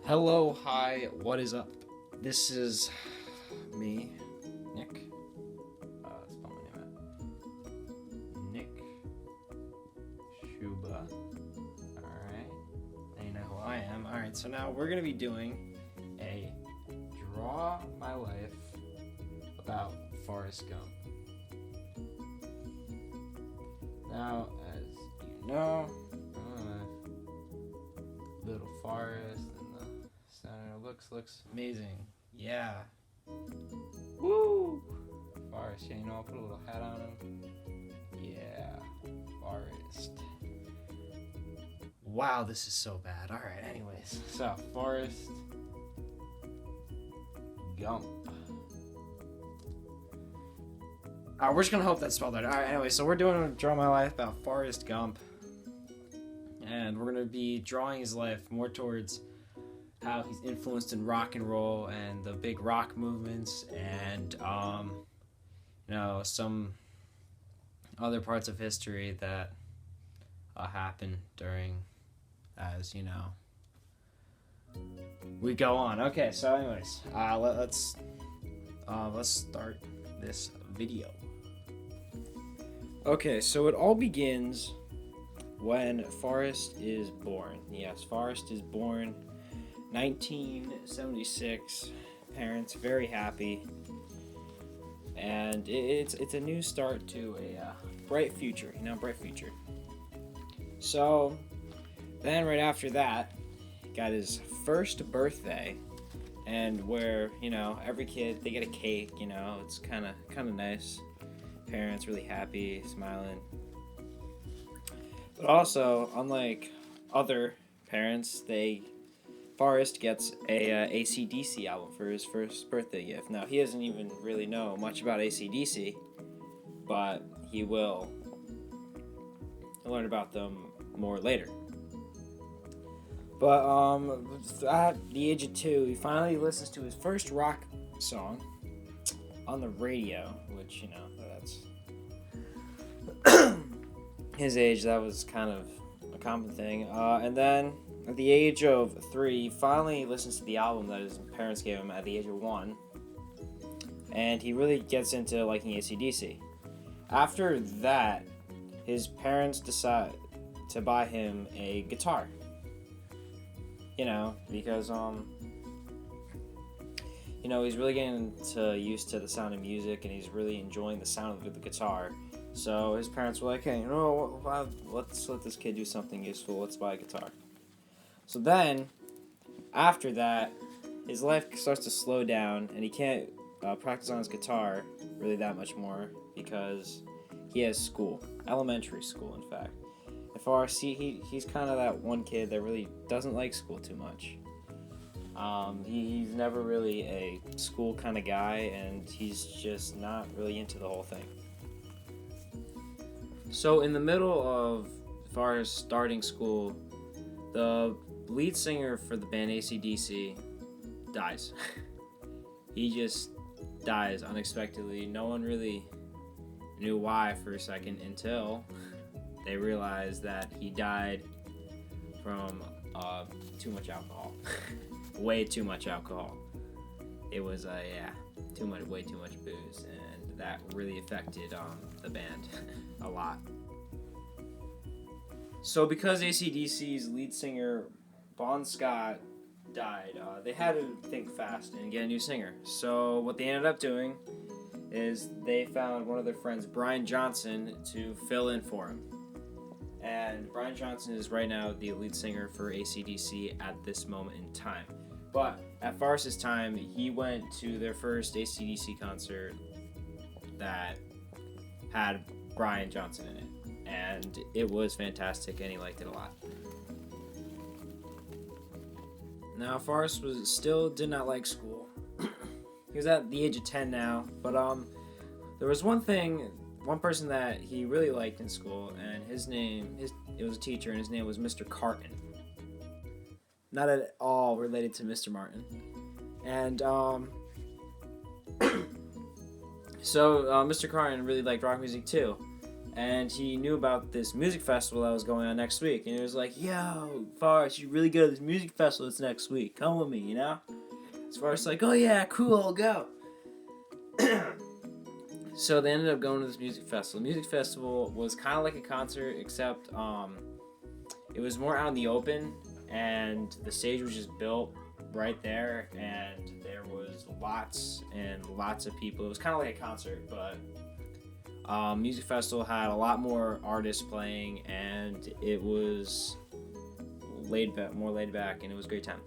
Hello, hi, what is up? This is me, Nick. Spell my name out. Nick Shuba. Alright, now you know who I am. Alright, so now we're gonna be doing a Draw My Life about Forrest Gump. Now, as you know, little forest in the center looks amazing. Yeah. Woo! Forest, yeah, you know, I'll put a little hat on him. Yeah. Forest. Wow, this is so bad. Alright, anyways. So, Forrest Gump. We're just gonna hope that's spelled right. Alright, anyway, so we're doing a Draw My Life about Forrest Gump. And we're going to be drawing his life more towards how he's influenced in rock and roll and the big rock movements and, some other parts of history that happen during, as, we go on. Okay, so anyways, let's start this video. Okay, so it all begins when Forrest is born. Yes, Forrest is born 1976. Parents very happy. And it's a new start to a bright future, bright future. So then right after that, got his first birthday, and where, every kid, they get a cake, it's kind of nice. Parents really happy, smiling. But also, unlike other parents, Forrest gets a AC/DC album for his first birthday gift. Now, he doesn't even really know much about AC/DC, but he will learn about them more later. But at the age of 2, he finally listens to his first rock song on the radio, which, that's his age, that was kind of a common thing. And then at the age of 3, he finally listens to the album that his parents gave him at the age of 1. And he really gets into liking AC/DC. After that, his parents decide to buy him a guitar. Because, he's really getting used to the sound of music, and he's really enjoying the sound of the guitar. So his parents were like, hey, let's let this kid do something useful. Let's buy a guitar. So then, after that, his life starts to slow down, and he can't practice on his guitar really that much more because he has school, elementary school, in fact. And Forrest, he's kind of that one kid that really doesn't like school too much. He's never really a school kind of guy, and he's just not really into the whole thing. So in the middle of Forrest starting school, the lead singer for the band AC/DC dies. He just dies unexpectedly. No one really knew why for a second until they realized that he died from too much alcohol. Way too much alcohol. It was way too much booze, and that really affected the band a lot. So because AC/DC's lead singer Bon Scott died, they had to think fast and get a new singer. So what they ended up doing is they found one of their friends, Brian Johnson, to fill in for him. And Brian Johnson is right now the lead singer for AC/DC at this moment in time. But at Forrest's time, he went to their first AC/DC concert that had Brian Johnson in it. And it was fantastic, and he liked it a lot. Now, Forrest did not like school. He was at the age of 10 now, but there was one person that he really liked in school, and it was a teacher, and his name was Mr. Carton. Not at all related to Mr. Martin. And so Mr. Carton really liked rock music too. and he knew about this music festival that was going on next week, and he was like, "Yo, Forrest, you're really good at this music festival that's next week. Come with me, you know?" As Forrest's like, "Oh yeah, cool, I'll go." So they ended up going to this music festival. The music festival was kind of like a concert, except it was more out in the open, and the stage was just built right there, and there was lots and lots of people. It was kind of like a concert, but music festival had a lot more artists playing, and it was more laid back, and it was a great time.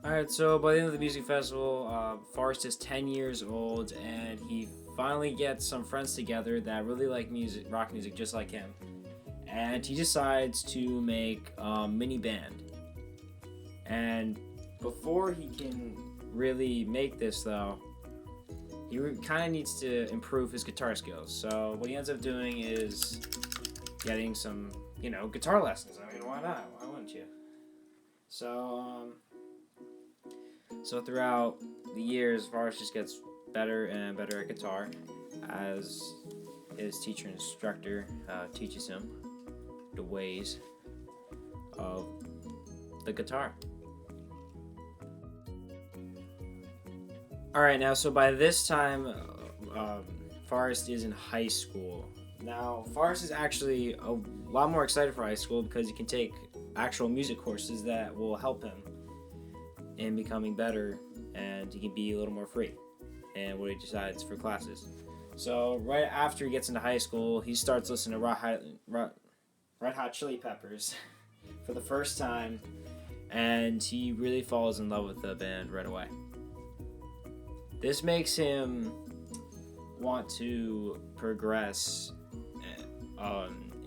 All right, so by the end of the music festival, Forrest is 10 years old, and he finally gets some friends together that really like music, rock music, just like him. And he decides to make a mini band. And before he can really make this, though, he kind of needs to improve his guitar skills. So what he ends up doing is getting some, guitar lessons. I mean, why not? Why wouldn't you? So throughout the years, Forrest just gets better and better at guitar as his teacher and instructor teaches him the ways of the guitar. Alright, now, so by this time, Forrest is in high school. Now, Forrest is actually a lot more excited for high school because he can take actual music courses that will help him in becoming better, and he can be a little more free in what he decides for classes. So right after he gets into high school, he starts listening to Red Hot Chili Peppers for the first time, and he really falls in love with the band right away. This makes him want to progress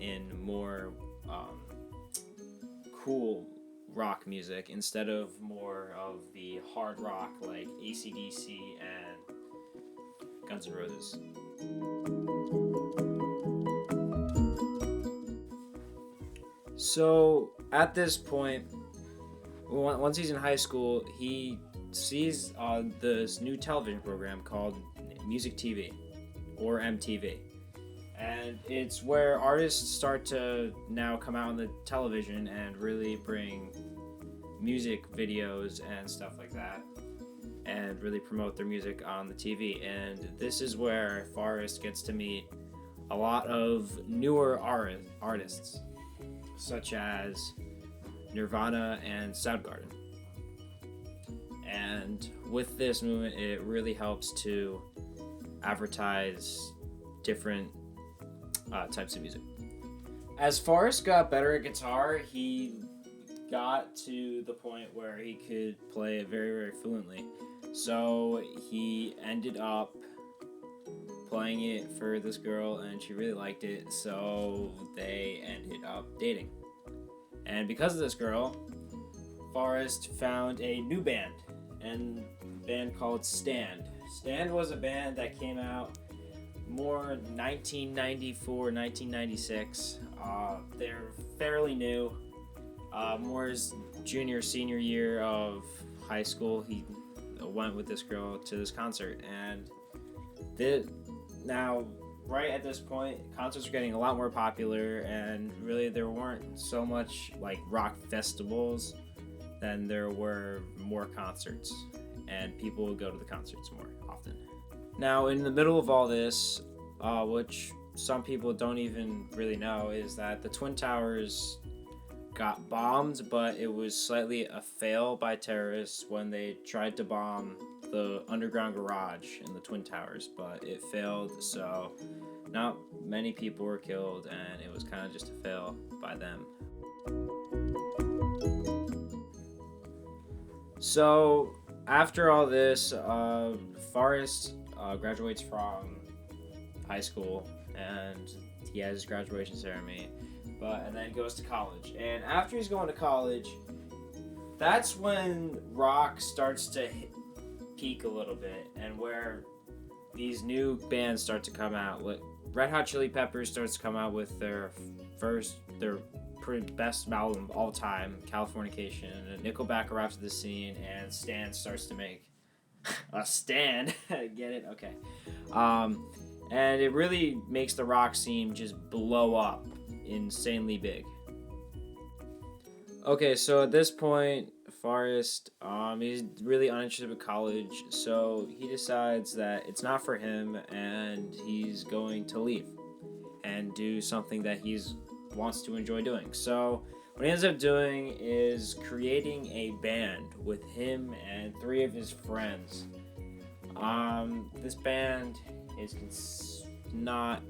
in more cool rock music instead of more of the hard rock like AC/DC and Guns N' Roses. So at this point, once he's in high school, he sees this new television program called Music TV, or MTV. And it's where artists start to now come out on the television and really bring music videos and stuff like that, and really promote their music on the TV. And this is where Forrest gets to meet a lot of newer artists, such as Nirvana and Soundgarden. And with this movement, it really helps to advertise different types of music. As Forrest got better at guitar, he got to the point where he could play it very, very fluently. So he ended up playing it for this girl, and she really liked it, so they ended up dating. And because of this girl, Forrest found a new band, and a band called Stand. Stand was a band that came out more 1994, 1996. They're fairly new. Moore's senior year of high school, he went with this girl to this concert, and now right at this point, concerts were getting a lot more popular, and really there weren't so much like rock festivals than there were more concerts, and people would go to the concerts more often. Now, in the middle of all this, which some people don't even really know, is that the Twin Towers got bombed, but it was slightly a fail by terrorists when they tried to bomb the underground garage in the Twin Towers, but it failed, so not many people were killed, and it was kind of just a fail by them. So after all this, Forrest graduates from high school, and he has his graduation ceremony, and then goes to college. And after he's going to college, that's when rock starts to peak a little bit, and where these new bands start to come out. Red Hot Chili Peppers starts to come out with their best album of all time, Californication, and Nickelback arrives at the scene, and Stan starts to make a stand. Get it? Okay. and it really makes the rock scene just blow up insanely big. Okay, so at this point, Forrest, he's really uninterested with college, so he decides that it's not for him, and he's going to leave and do something that he's wants to enjoy doing. So what he ends up doing is creating a band with him and 3 of his friends. This band is not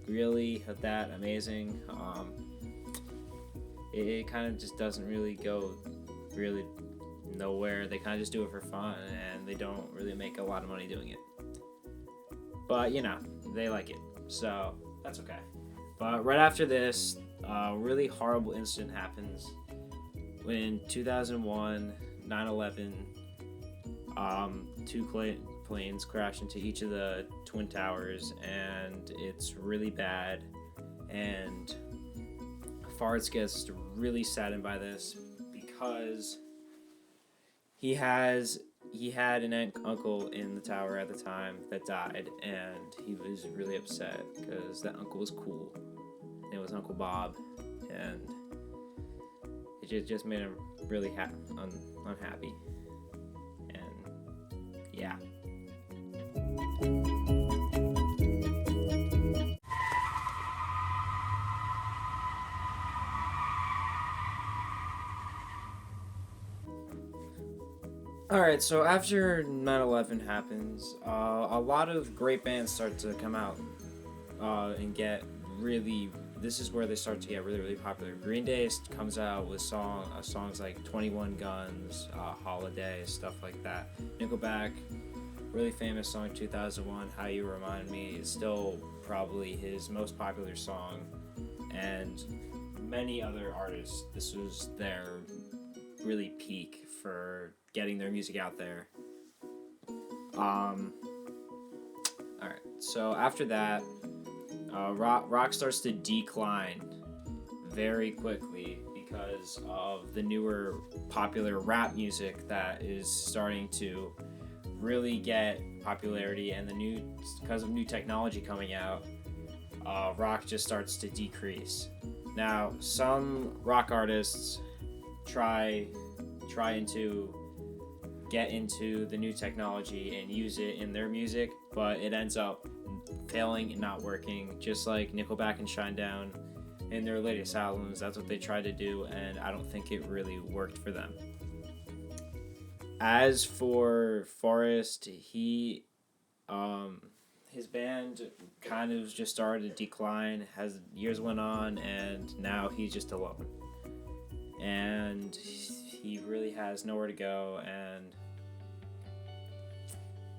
really that amazing. It kind of just doesn't really go really nowhere. They kind of just do it for fun, and they don't really make a lot of money doing it. But, you know, they like it, so that's okay. But right after this, a really horrible incident happens. In 2001, 9/11, 2 planes crash into each of the Twin Towers, and it's really bad. And Forrest gets really saddened by this because he had an uncle in the tower at the time that died, and he was really upset because that uncle was cool. It was Uncle Bob, and it just made him really unhappy. And yeah. Alright, so after 9/11 happens, a lot of great bands start to come out and get really. This is where they start to get really, really popular. Green Day comes out with songs like 21 Guns, Holiday, stuff like that. Nickelback, really famous song 2001, How You Remind Me, is still probably his most popular song. And many other artists, this was their really peak for getting their music out there. Alright, so after that, rock starts to decline very quickly because of the newer popular rap music that is starting to really get popularity, and because of new technology coming out, rock just starts to decrease. Now, some rock artists try to get into the new technology and use it in their music, but it ends up failing and not working, just like Nickelback and Shinedown in their latest albums. That's what they tried to do, and I don't think it really worked for them. As for Forrest, his band kind of just started to decline as years went on, and now he's just alone. And he really has nowhere to go, and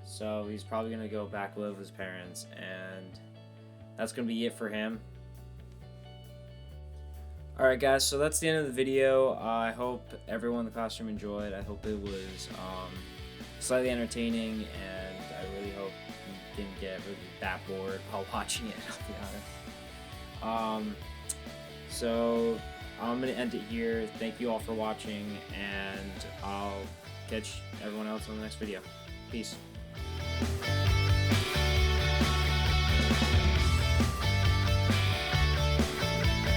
so he's probably going to go back live with his parents, and that's going to be it for him. Alright guys, so that's the end of the video. I hope everyone in the classroom enjoyed. I hope it was slightly entertaining, and I really hope you didn't get really that bored while watching it, I'll be honest. So I'm going to end it here. Thank you all for watching, and I'll catch everyone else on the next video. Peace.